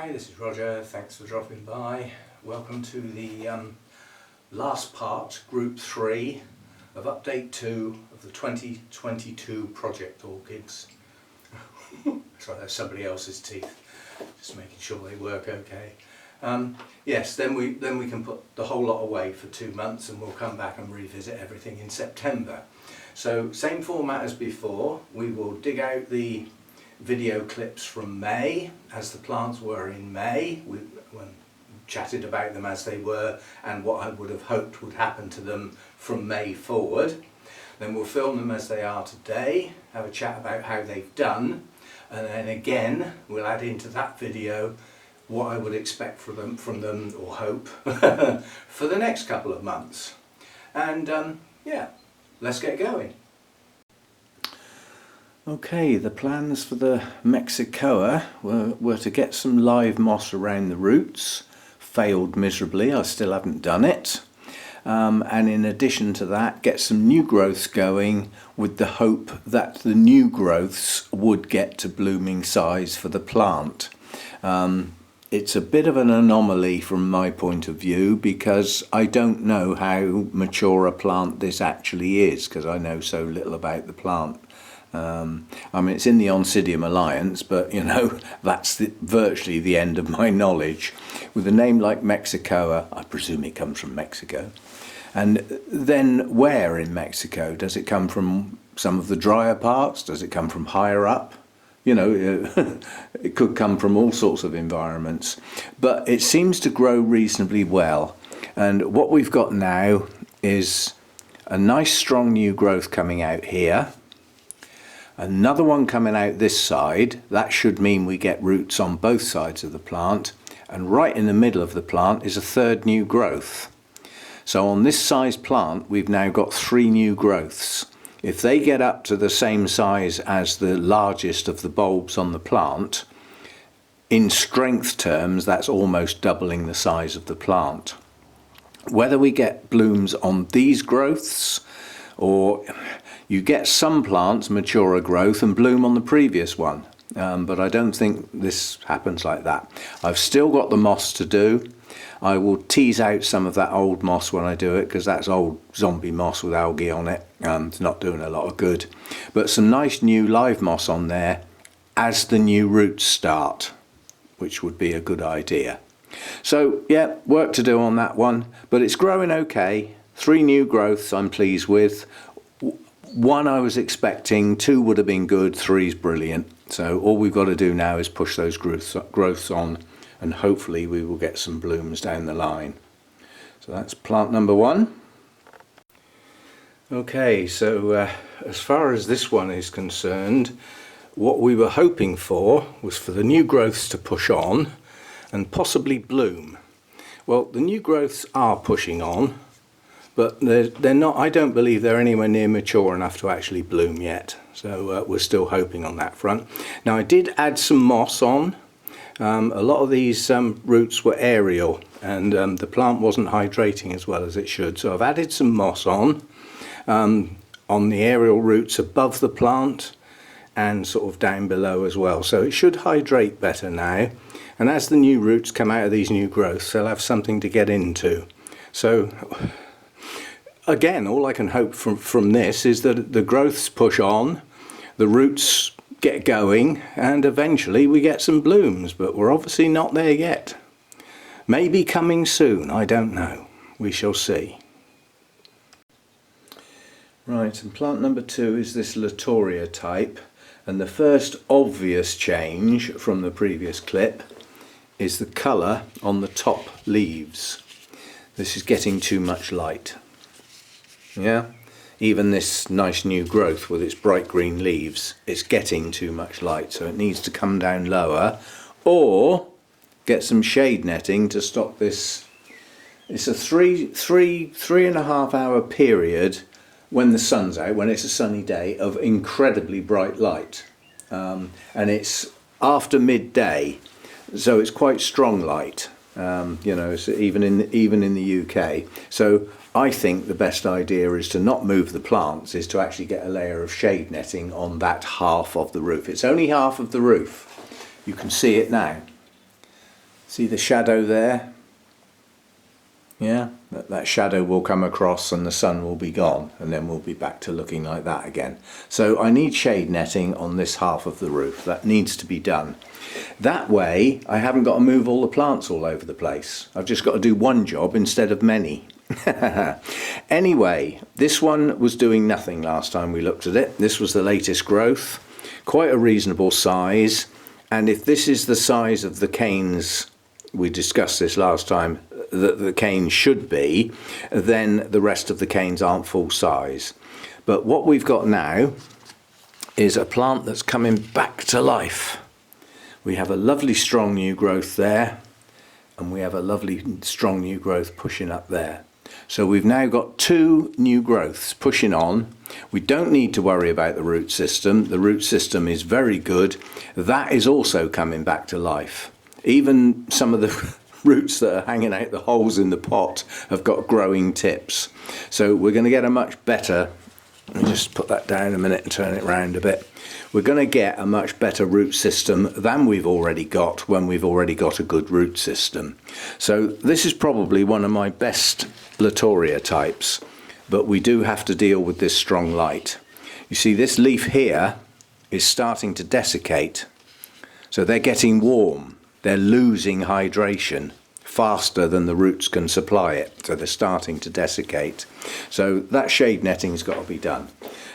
Hi, this is Roger. Thanks for dropping by. Welcome to the last part, Group 3 of Update 2 of the 2022 Project Orchids. Sorry, that's somebody else's teeth. Just making sure they work okay. Yes, then we can put the whole lot away for 2 months and we'll come back and revisit everything in September. So same format as before. We will dig out the video clips from May, as the plants were in May. We chatted about them as they were and what I would have hoped would happen to them from May forward. Then we'll film them as they are today, have a chat about how they've done, and then again we'll add into that video what I would expect from them or hope for the next couple of months. And yeah, let's get going. Okay, the plans for the Mexicoa were to get some live moss around the roots. Failed miserably, I still haven't done it. And in addition to that, get some new growths going with the hope that the new growths would get to blooming size for the plant. It's a bit of an anomaly from my point of view because I don't know how mature a plant this actually is, because I know so little about the plant. I mean, it's in the Oncidium Alliance, but you know, that's virtually the end of my knowledge. With a name like Mexicoa, I presume it comes from Mexico. And then where in Mexico? Does it come from some of the drier parts? Does it come from higher up? You know, it could come from all sorts of environments. But it seems to grow reasonably well. And what we've got now is a nice strong new growth coming out here. Another one coming out this side. That should mean we get roots on both sides of the plant. And right in the middle of the plant is a third new growth. So on this size plant, we've now got 3 new growths. If they get up to the same size as the largest of the bulbs on the plant, in strength terms, that's almost doubling the size of the plant. Whether we get blooms on these growths, or you get some plants mature a growth and bloom on the previous one, but I don't think this happens like that. I've still got the moss to do. I will tease out some of that old moss when I do it, because that's old zombie moss with algae on it. It's not doing a lot of good. But some nice new live moss on there as the new roots start, which would be a good idea. So yeah, work to do on that one, but it's growing okay. 3 new growths I'm pleased with. 1 I was expecting, 2 would have been good, 3's brilliant. So all we've got to do now is push those growths on, and hopefully we will get some blooms down the line. So that's plant number 1. Okay, so as far as this one is concerned, what we were hoping for was for the new growths to push on and possibly bloom. Well, the new growths are pushing on, but they're not. I don't believe they're anywhere near mature enough to actually bloom yet. So we're still hoping on that front. Now I did add some moss on. A lot of these roots were aerial, and the plant wasn't hydrating as well as it should. So I've added some moss on the aerial roots above the plant and sort of down below as well. So it should hydrate better now. And as the new roots come out of these new growths, they'll have something to get into. So again, all I can hope from this is that the growths push on, the roots get going, and eventually we get some blooms, but we're obviously not there yet. Maybe coming soon, I don't know. We shall see. Right, and plant number 2 is this Latouria type, and the first obvious change from the previous clip is the colour on the top leaves. This is getting too much light. Yeah, even this nice new growth with its bright green leaves, it's getting too much light, so it needs to come down lower, or get some shade netting to stop this. It's a three and a half hour period when the sun's out, when it's a sunny day, of incredibly bright light, and it's after midday, so it's quite strong light. You know, so even in the UK. So I think the best idea is to not move the plants, is to actually get a layer of shade netting on that half of the roof. It's only half of the roof. You can see it now. See the shadow there? Yeah, that shadow will come across and the sun will be gone, and then we'll be back to looking like that again. So I need shade netting on this half of the roof. That needs to be done. That way I haven't got to move all the plants all over the place. I've just got to do one job instead of many. Anyway, this one was doing nothing last time we looked at it. This was the latest growth, quite a reasonable size, and if this is the size of the canes, we discussed this last time, that the canes should be, then the rest of the canes aren't full size. But what we've got now is a plant that's coming back to life. We have a lovely strong new growth there, and we have a lovely strong new growth pushing up there. So we've now got two new growths pushing on. We don't need to worry about the root system. The root system is very good. That is also coming back to life. Even some of the roots that are hanging out the holes in the pot have got growing tips. So we're going to get a much better, let me just put that down a minute and turn it round a bit. We're going to get a much better root system than we've already got when we've already got a good root system. So this is probably one of my best Latouria types, but we do have to deal with this strong light. You see, this leaf here is starting to desiccate. So they're getting warm. They're losing hydration faster than the roots can supply it, so they're starting to desiccate. So that shade netting's got to be done.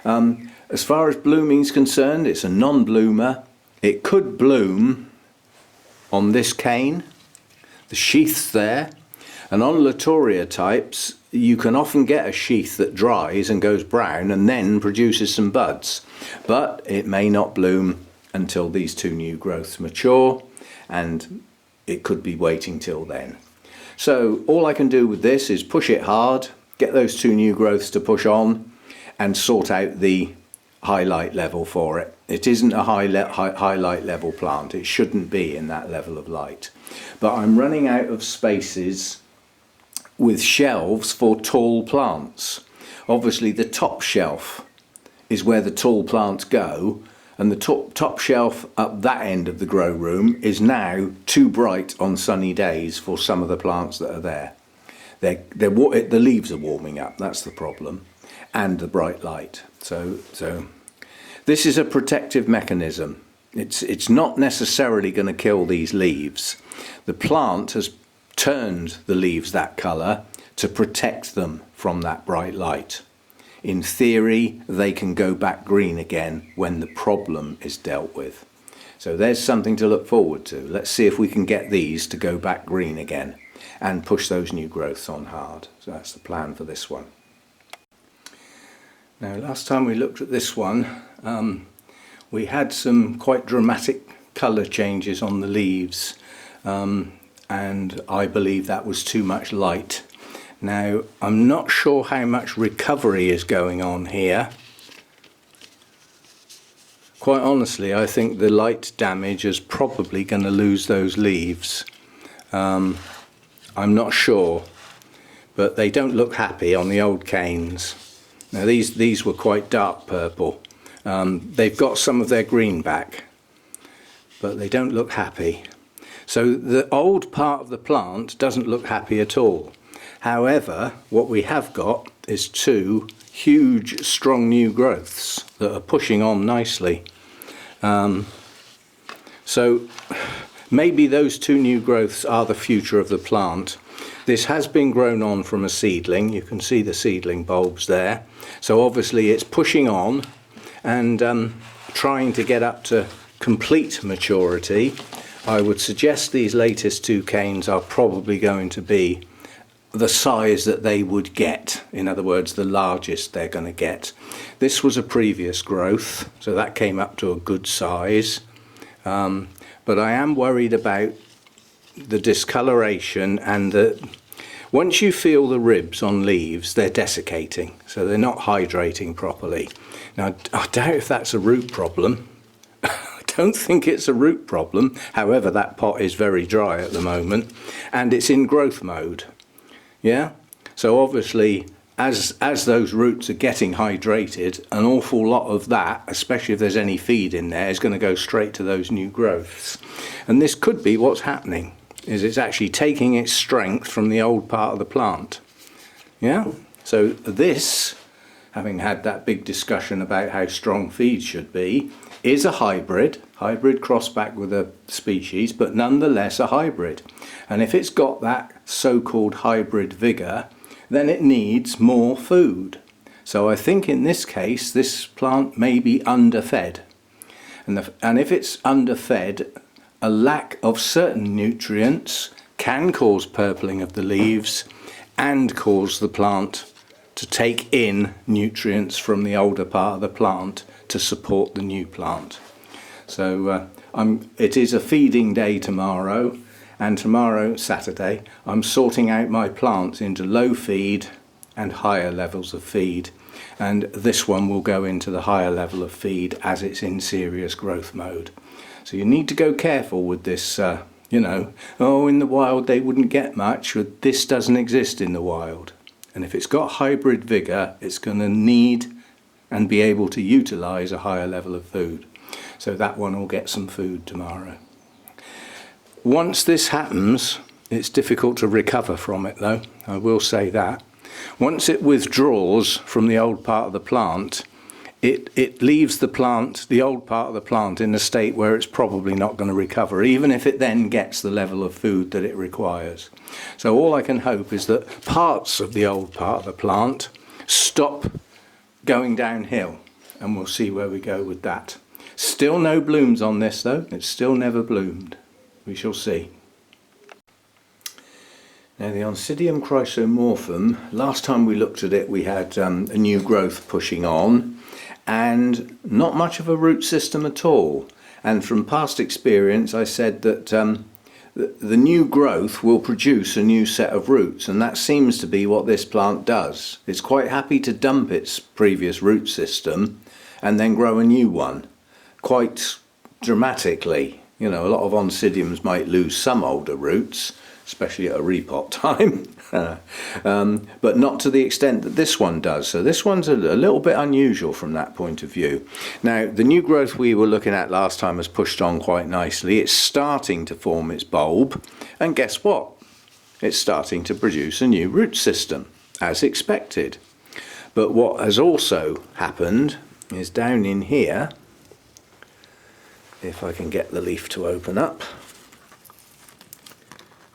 As far as blooming is concerned, it's a non-bloomer. It could bloom on this cane. The sheath's there, and on Latouria types you can often get a sheath that dries and goes brown and then produces some buds, but it may not bloom until these two new growths mature, and it could be waiting till then. So all I can do with this is push it hard, get those two new growths to push on, and sort out the highlight level for it. It isn't a highlight level plant. It shouldn't be in that level of light. But I'm running out of spaces with shelves for tall plants. Obviously the top shelf is where the tall plants go, and the top shelf up that end of the grow room is now too bright on sunny days for some of the plants that are there. The leaves are warming up, that's the problem, and the bright light. So this is a protective mechanism. It's not necessarily going to kill these leaves. The plant has turned the leaves that colour to protect them from that bright light. In theory, they can go back green again when the problem is dealt with. So there's something to look forward to. Let's see if we can get these to go back green again and push those new growths on hard. So that's the plan for this one. Now, last time we looked at this one, we had some quite dramatic colour changes on the leaves, and I believe that was too much light. Now, I'm not sure how much recovery is going on here. Quite honestly, I think the light damage is probably going to lose those leaves. I'm not sure, but they don't look happy on the old canes. Now these were quite dark purple. They've got some of their green back, but they don't look happy. So the old part of the plant doesn't look happy at all. However, what we have got is two huge, strong new growths that are pushing on nicely. So maybe those two new growths are the future of the plant. This has been grown on from a seedling. You can see the seedling bulbs there. So obviously it's pushing on and trying to get up to complete maturity. I would suggest these latest two canes are probably going to be the size that they would get. In other words, the largest they're going to get. This was a previous growth, so that came up to a good size. But I am worried about the discoloration and once you feel the ribs on leaves, they're desiccating, so they're not hydrating properly. Now, I doubt if that's a root problem. I don't think it's a root problem. However, that pot is very dry at the moment and it's in growth mode. Yeah, so obviously as those roots are getting hydrated, an awful lot of that, especially if there's any feed in there, is going to go straight to those new growths. And this could be what's happening. is it's actually taking its strength from the old part of the plant. Yeah, so this, having had that big discussion about how strong feed should be, is a hybrid crossed back with a species, but nonetheless a hybrid. And if it's got that so-called hybrid vigour, then it needs more food. So I think in this case this plant may be underfed. And if it's underfed, a lack of certain nutrients can cause purpling of the leaves and cause the plant to take in nutrients from the older part of the plant to support the new plant. So it is a feeding day tomorrow, and tomorrow, Saturday, I'm sorting out my plants into low feed and higher levels of feed, and this one will go into the higher level of feed as it's in serious growth mode. So you need to go careful with this, you know, oh, in the wild they wouldn't get much. This doesn't exist in the wild. And if it's got hybrid vigour, it's going to need and be able to utilise a higher level of food. So that one will get some food tomorrow. Once this happens, it's difficult to recover from it though, I will say that. Once it withdraws from the old part of the plant, it leaves the plant, the old part of the plant, in a state where it's probably not going to recover, even if it then gets the level of food that it requires. So all I can hope is that parts of the old part of the plant stop going downhill, and we'll see where we go with that. Still no blooms on this though, it's still never bloomed. We shall see. Now the Oncidium chrysomorphum, last time we looked at it we had a new growth pushing on and not much of a root system at all. And from past experience I said that the new growth will produce a new set of roots, and that seems to be what this plant does. It's quite happy to dump its previous root system and then grow a new one, quite dramatically. You know, a lot of Oncidiums might lose some older roots, especially at a repot time, but not to the extent that this one does. So this one's a little bit unusual from that point of view. Now, the new growth we were looking at last time has pushed on quite nicely. It's starting to form its bulb, and guess what? It's starting to produce a new root system, as expected. But what has also happened is down in here, if I can get the leaf to open up,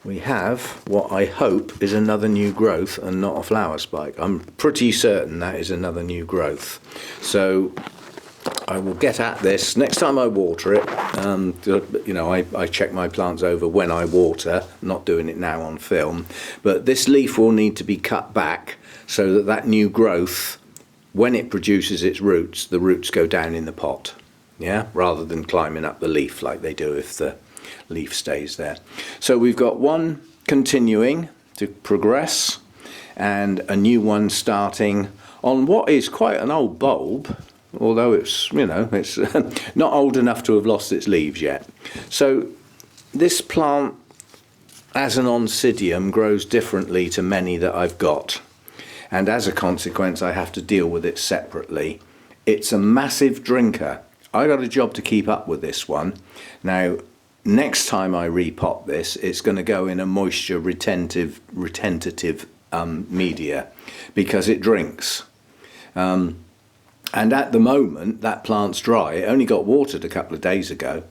we have what I hope is another new growth and not a flower spike. I'm pretty certain that is another new growth. So I will get at this next time I water it. You know, I check my plants over when I water, not doing it now on film. But this leaf will need to be cut back so that that new growth, when it produces its roots, the roots go down in the pot. Yeah, rather than climbing up the leaf like they do if the leaf stays there. So we've got one continuing to progress and a new one starting on what is quite an old bulb, although it's, you know, it's not old enough to have lost its leaves yet. So this plant as an Oncidium grows differently to many that I've got, and as a consequence I have to deal with it separately. It's a massive drinker. I got a job to keep up with this one. Now, next time I repot this, it's going to go in a moisture retentive media because it drinks. And at the moment, that plant's dry. It only got watered a couple of days ago,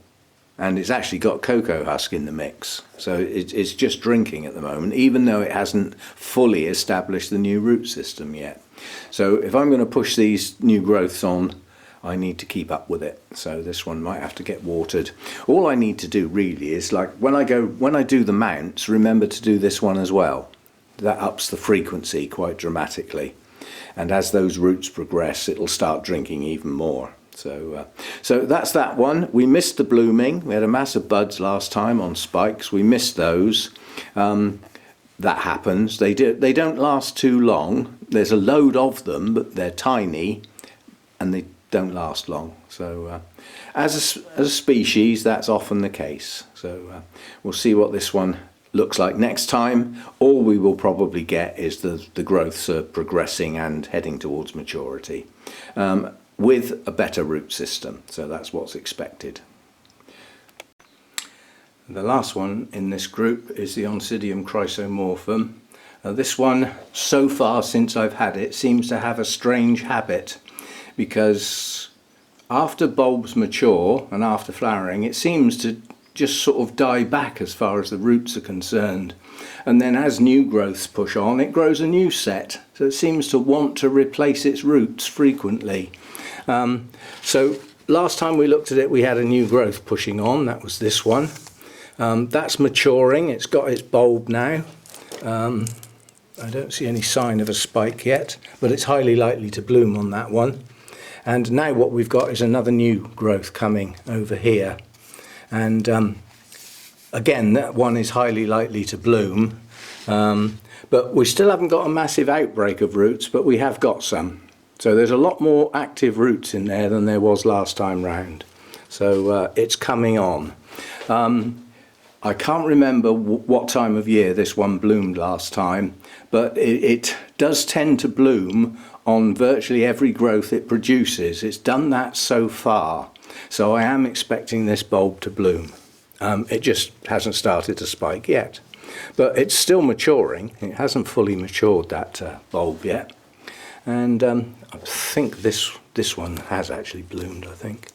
and it's actually got cocoa husk in the mix. So it's just drinking at the moment, even though it hasn't fully established the new root system yet. So if I'm going to push these new growths on, I need to keep up with it. So this one might have to get watered. All I need to do really is, like when I do the mounts, remember to do this one as well. That ups the frequency quite dramatically. And as those roots progress, it'll start drinking even more. So that's that one. We missed the blooming. We had a mass of buds last time on spikes. We missed those. That happens. They don't last too long. There's a load of them, but they're tiny and they don't last long. So as a species, that's often the case. So we'll see what this one looks like next time. All we will probably get is the growths are progressing and heading towards maturity with a better root system. So that's what's expected. The last one in this group is the Oncidium chrysomorphum. This one, so far since I've had it, seems to have a strange habit, because after bulbs mature and after flowering, it seems to just sort of die back as far as the roots are concerned. And then as new growths push on, it grows a new set. So it seems to want to replace its roots frequently. So last time we looked at it, we had a new growth pushing on. That was this one. That's maturing. It's got its bulb now. I don't see any sign of a spike yet, but it's highly likely to bloom on that one. And now what we've got is another new growth coming over here. And again, that one is highly likely to bloom. But we still haven't got a massive outbreak of roots, but we have got some. So there's a lot more active roots in there than there was last time round. So it's coming on. I can't remember what time of year this one bloomed last time, but it does tend to bloom on virtually every growth it produces. It's done that so far, so I am expecting this bulb to bloom. It just hasn't started to spike yet, but it's still maturing. It hasn't fully matured, that bulb yet, and I think this one has actually bloomed, I think.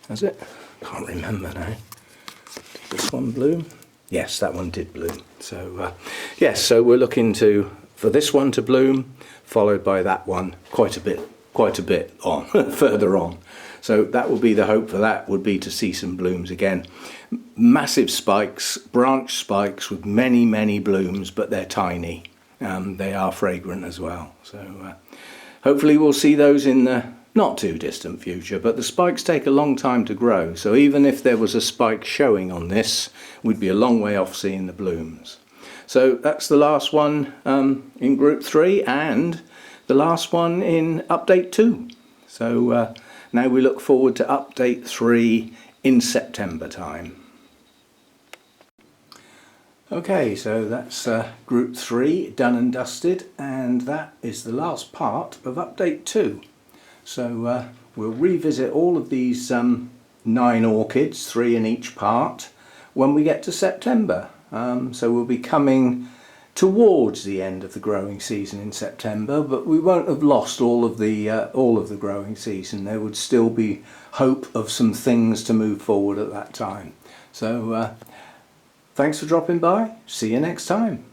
Has it? Can't remember now. Did this one bloom? Yes, that one did bloom. So yes, so we're looking for this one to bloom, followed by that one quite a bit on further on. So that would be the hope for that, would be to see some blooms again. Massive spikes, branch spikes with many blooms, but they're tiny. They are fragrant as well. So hopefully we'll see those in the not too distant future, but the spikes take a long time to grow, so even if there was a spike showing on this, we'd be a long way off seeing the blooms. So that's the last one in group 3 and the last one in update 2. So now we look forward to update 3 in September time. Okay, so that's group 3 done and dusted, and that is the last part of update 2. So we'll revisit all of these 9 orchids, 3 in each part, when we get to September. So we'll be coming towards the end of the growing season in September, but we won't have lost all of the growing season. There would still be hope of some things to move forward at that time. So thanks for dropping by. See you next time.